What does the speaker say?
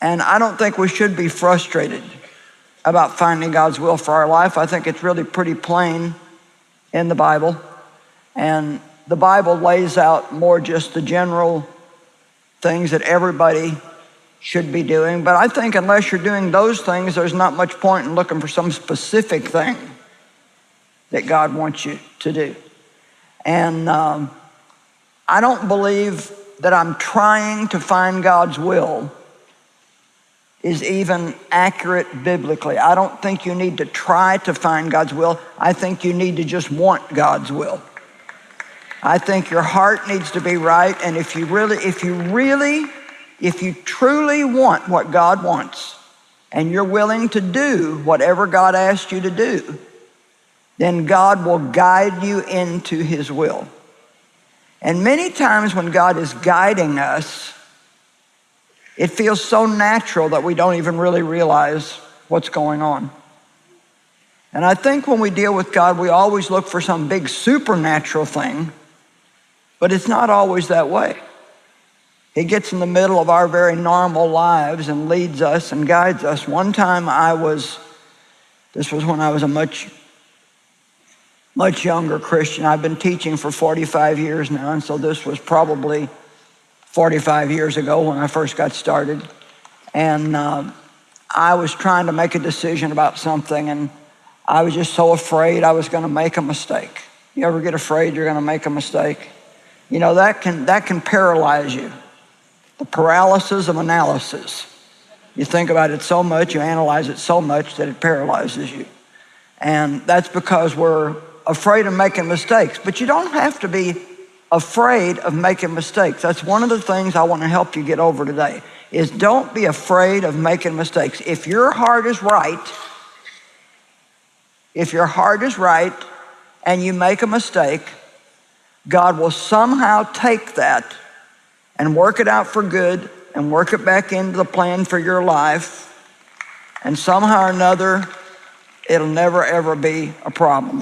And I don't think we should be frustrated about finding God's will for our life. I think it's really pretty plain in the Bible. And the Bible lays out more just the general things that everybody should be doing. But I think unless you're doing those things, there's not much point in looking for some specific thing that God wants you to do. And I don't believe that I'm trying to find God's will is even accurate biblically. I don't think you need to try to find God's will. I think you need to just want God's will. I think your heart needs to be right, and if you truly want what God wants, and you're willing to do whatever God asked you to do, then God will guide you into his will. And many times when God is guiding us, it feels so natural that we don't even really realize what's going on. And I think when we deal with God, we always look for some big supernatural thing, but it's not always that way. He gets in the middle of our very normal lives and leads us and guides us. One time this was when I was a much younger Christian. I've been teaching for 45 years now, and so this was probably 45 years ago when I first got started. And I was trying to make a decision about something, and I was just so afraid I was going to make a mistake. You ever get afraid you're going to make a mistake? You know, that can paralyze you. The paralysis of analysis. You think about it so much, you analyze it so much that it paralyzes you. And that's because we're afraid of making mistakes. But you don't have to be afraid of making mistakes. That's one of the things I want to help you get over today, is don't be afraid of making mistakes. If your heart is right and you make a mistake, God will somehow take that and work it out for good and work it back into the plan for your life. And somehow or another, it'll never, ever be a problem.